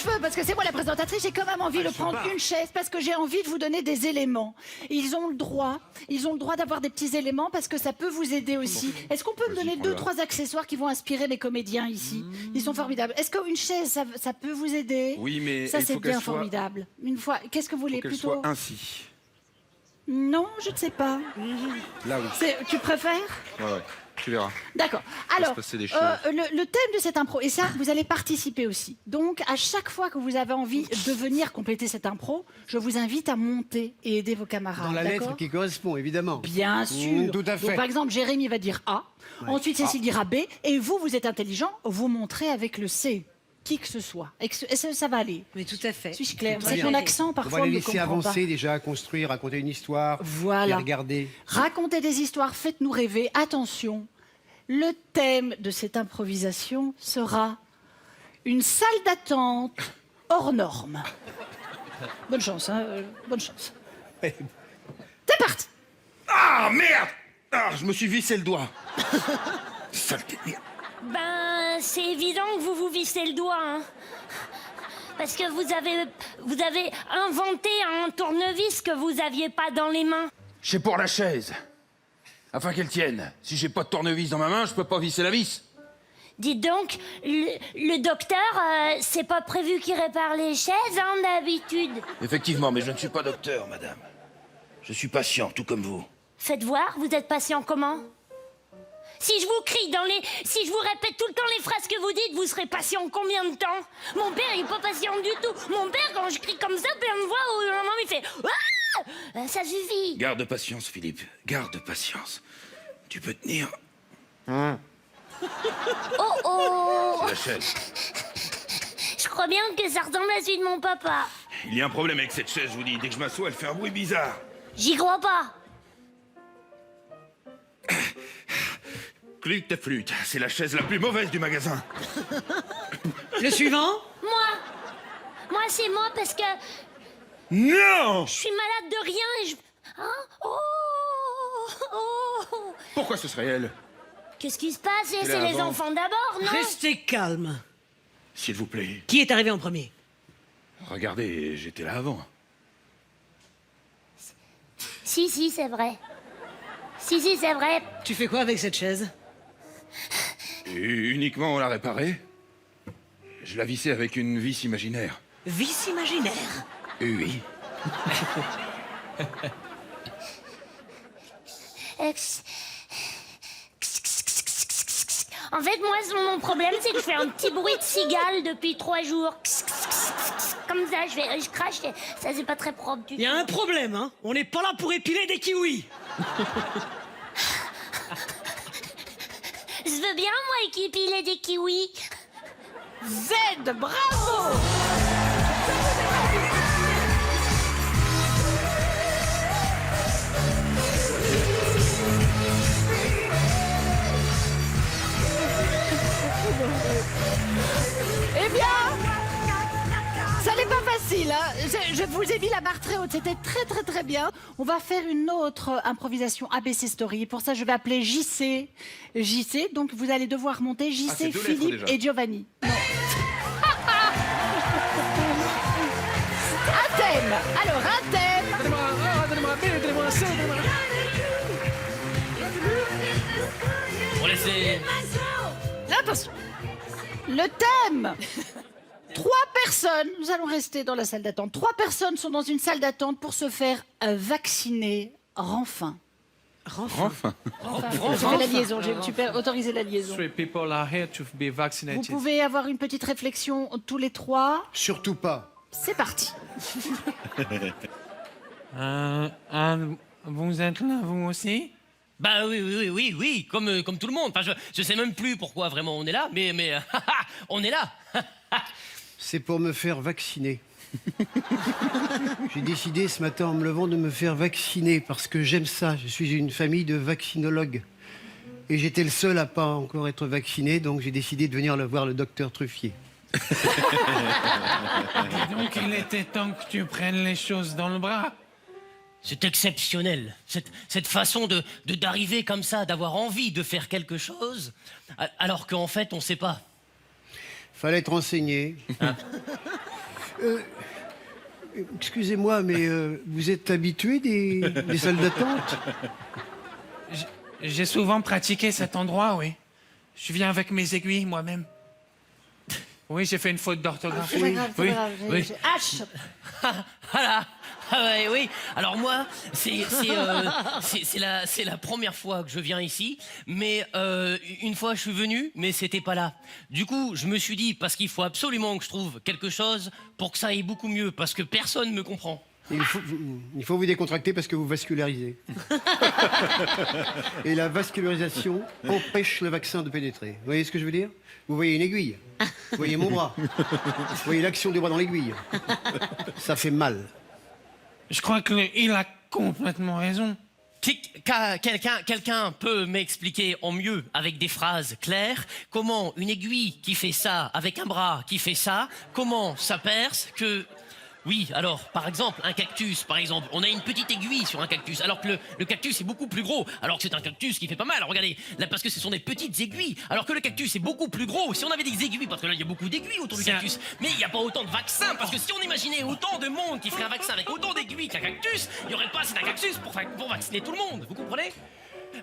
cheveux, parce que c'est moi la présentatrice, j'ai quand même envie de prendre une chaise, parce que j'ai envie de vous donner des éléments. Ils ont le droit d'avoir des petits éléments, parce que ça peut vous aider aussi. Est-ce qu'on peut me donner 2-3 accessoires qui vont inspirer les comédiens ici? Ils sont formidables. Est-ce qu'une chaise, ça peut vous aider? Oui, mais ça, il c'est faut qu'elle bien soit... formidable. Une fois, qu'est-ce que vous voulez qu'elle plutôt? soit ainsi. Non, je ne sais pas. Là, oui. Tu préfères? Ouais, tu verras. D'accord. va Alors, se passer des choses. le thème de cette impro, et ça, vous allez participer aussi. Donc, à chaque fois que vous avez envie de venir compléter cette impro, je vous invite à monter et aider vos camarades. Dans la lettre d'accord qui correspond, évidemment. Bien sûr. Tout à fait. Donc, par exemple, Jérémy va dire A, ensuite Cécile dira B, et vous, vous êtes intelligent, vous montrez avec le C. Qui que ce soit. Et ça va aller. Mais tout à fait. Suis-je claire? Tout à C'est fait. mon accent, On parfois, va on les ne laisser comprend pas. avancer déjà, construire, raconter une histoire. Voilà. Et regarder. Racontez des histoires, faites-nous rêver. Attention, le thème de cette improvisation sera une salle d'attente hors norme. Bonne chance, hein, bonne chance. C'est parti. Ah, merde! Ah, je me suis vissé le doigt. Saleté de merde. Ben, c'est évident que vous vous vissez le doigt, hein. Parce que vous avez inventé un tournevis que vous aviez pas dans les mains. C'est pour la chaise. Afin qu'elle tienne. Si j'ai pas de tournevis dans ma main, je peux pas visser la vis. Dites donc, le docteur, c'est pas prévu qu'il répare les chaises, hein, d'habitude. Effectivement, mais je ne suis pas docteur, madame. Je suis patient, tout comme vous. Faites voir, vous êtes patient comment? Si je vous crie si je vous répète tout le temps les phrases que vous dites, vous serez patient combien de temps? Mon père, il est pas patient du tout. Mon père, quand je crie comme ça, plein de voix, au moment, il fait ah, ça suffit. Garde patience, Philippe. Garde patience. Tu peux tenir. Oh oh. C'est la chaise. Je crois bien que ça ressemble à celui de mon papa. Il y a un problème avec cette chaise, je vous dis. Dès que je m'assois, elle fait un bruit bizarre. J'y crois pas. Clute ta flûte. C'est la chaise la plus mauvaise du magasin. Le suivant? Moi, c'est moi parce que Non! je suis malade de rien et je... Hein? Oh. Pourquoi ce serait elle? Qu'est-ce qui se passe? là C'est les avant. enfants d'abord, non? Restez calme. S'il vous plaît. Qui est arrivé en premier? Regardez, j'étais là avant. Si, c'est vrai. Si, c'est vrai. Tu fais quoi avec cette chaise? Et uniquement on l'a réparée. Je la vissais avec une vis imaginaire. Vis imaginaire. Oui. En fait, moi, mon problème, c'est que je fais un petit bruit de cigale depuis 3 jours. Comme ça, je crache, ça c'est pas très propre du Il y a un problème, hein. On n'est pas là pour épiler des kiwis. Je veux bien, moi, équipiler des kiwis. Z, bravo. Eh bien, ça n'est pas facile, hein. Je vous ai mis la barre très haute, c'était très bien. On va faire une autre improvisation ABC Story. Pour ça, je vais appeler JC. JC, donc vous allez devoir monter JC, c'est 2 lettres Philippe déjà. et Giovanni. Non. Un thème. Alors, un thème. On laisse. Attention. Le thème. 3 personnes, nous allons rester dans la salle d'attente. 3 personnes sont dans une salle d'attente pour se faire vacciner. Enfin. Enfin. Je fais la liaison, tu peux autoriser la liaison. 3 people are here to be Vous vaccinated. pouvez avoir une petite réflexion tous les 3. Surtout pas. C'est parti. Vous êtes là, vous aussi? Bah oui, comme tout le monde. Enfin, je sais même plus pourquoi vraiment on est là, mais on est là. C'est pour me faire vacciner. J'ai décidé ce matin en me levant de me faire vacciner parce que j'aime ça. Je suis une famille de vaccinologues. Et j'étais le seul à pas encore être vacciné, donc j'ai décidé de venir voir le docteur Truffier. Donc il était temps que tu prennes les choses dans le bras. C'est exceptionnel. Cette façon d'arriver comme ça, d'avoir envie de faire quelque chose, alors qu'en fait, on sait pas. Fallait être renseigné. Excusez-moi, mais vous êtes habitué des salles d'attente? J'ai souvent pratiqué cet endroit, oui. Je viens avec mes aiguilles moi-même. Oui, j'ai fait une faute d'orthographe. C'est pas grave, c'est oui, pas grave. oui. H. Voilà. Ah ouais, oui. Alors moi, c'est la première fois que je viens ici, mais une fois je suis venu, mais c'était pas là. Du coup, je me suis dit parce qu'il faut absolument que je trouve quelque chose pour que ça aille beaucoup mieux, parce que personne me comprend. Il faut vous décontracter parce que vous vascularisez. Et la vascularisation empêche le vaccin de pénétrer. Vous voyez ce que je veux dire? Vous voyez une aiguille. Vous voyez mon bras. Vous voyez l'action des bras dans l'aiguille. Ça fait mal. Je crois qu'il a complètement raison. Quelqu'un peut m'expliquer en mieux, avec des phrases claires, comment une aiguille qui fait ça, avec un bras qui fait ça, comment ça perce que... Oui, alors, par exemple, un cactus, par exemple, on a une petite aiguille sur un cactus, alors que le cactus est beaucoup plus gros, alors que c'est un cactus qui fait pas mal. Regardez, là, parce que ce sont des petites aiguilles, alors que le cactus est beaucoup plus gros. Si on avait des aiguilles, parce que là, il y a beaucoup d'aiguilles autour du cactus, mais il n'y a pas autant de vaccins, parce que si on imaginait autant de monde qui ferait un vaccin avec autant d'aiguilles qu'un cactus, il n'y aurait pas assez d'un cactus pour vacciner tout le monde, vous comprenez?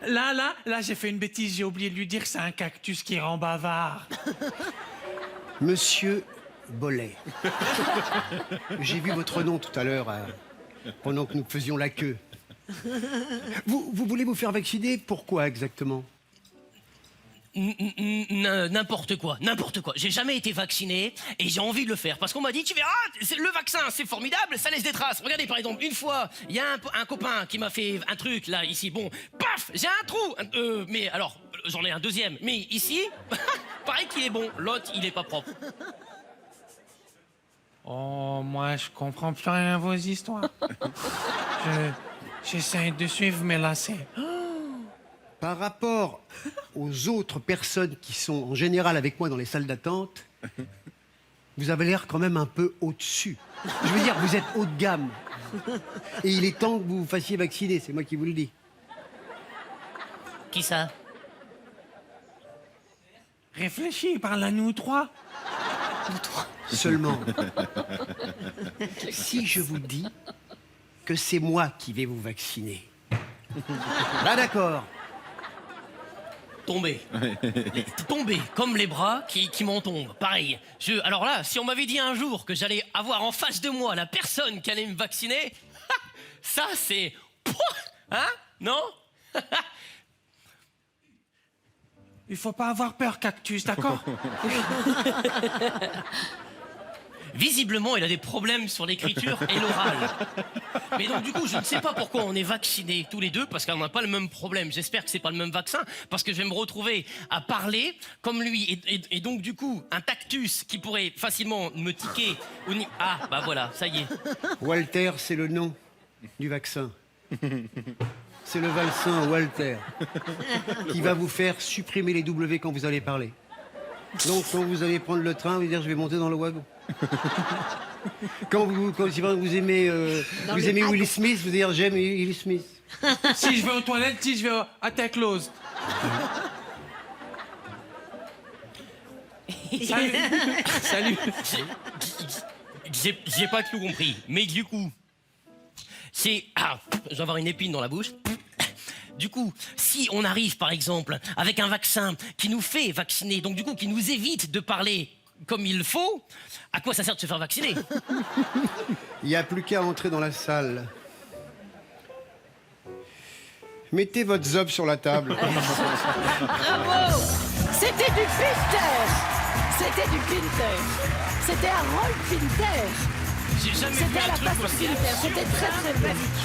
Là, j'ai fait une bêtise. J'ai oublié de lui dire que c'est un cactus qui rend bavard. Monsieur Bollet. J'ai vu votre nom tout à l'heure pendant que nous faisions la queue. Vous voulez vous faire vacciner? Pourquoi exactement? N'importe quoi. J'ai jamais été vacciné et j'ai envie de le faire parce qu'on m'a dit, tu verras, le vaccin c'est formidable, ça laisse des traces. Regardez par exemple, une fois, il y a un copain qui m'a fait un truc là, ici, bon, paf, j'ai un trou, mais alors, j'en ai un deuxième, mais ici, pareil qu'il est bon, l'autre il est pas propre. Oh, moi, je comprends plus rien à vos histoires. J'essaie de suivre, mais là, c'est... Par rapport aux autres personnes qui sont en général avec moi dans les salles d'attente, vous avez l'air quand même un peu au-dessus. Je veux dire, vous êtes haut de gamme. Et il est temps que vous vous fassiez vacciner, c'est moi qui vous le dis. Qui ça? Réfléchis, parle à nous trois. Seulement, si je vous dis que c'est moi qui vais vous vacciner. Là, d'accord. Tomber, comme les bras qui m'en tombent. Pareil. Alors là, si on m'avait dit un jour que j'allais avoir en face de moi la personne qui allait me vacciner, ça c'est... Hein? Non? Il faut pas avoir peur, cactus, d'accord? Visiblement, il a des problèmes sur l'écriture et l'oral. Mais donc, du coup, je ne sais pas pourquoi on est vaccinés tous les deux, parce qu'on n'a pas le même problème. J'espère que c'est pas le même vaccin, parce que je vais me retrouver à parler comme lui. Et donc, du coup, un cactus qui pourrait facilement me tiquer. Ah, bah voilà, ça y est. Walter, c'est le nom du vaccin. C'est le vaccin Walter qui va vous faire supprimer les W quand vous allez parler. Donc, quand vous allez prendre le train, vous dire je vais monter dans le wagon. Quand vous aimez Will Smith, vous dire j'aime Will Smith. Si je vais aux toilettes, si je vais à ta close. Salut. J'ai pas tout compris. Mais du coup, c'est... Ah, je vais avoir une épine dans la bouche. Du coup, si on arrive, par exemple, avec un vaccin qui nous fait vacciner, donc du coup, qui nous évite de parler comme il faut, à quoi ça sert de se faire vacciner? Il n'y a plus qu'à entrer dans la salle. Mettez votre zob sur la table. Bravo! C'était du Pinter. C'était du Pinter. C'était un rôle Pinter. J'ai jamais vu C'était à un la truc façon aussi Pinter. absurde. C'était très très magique.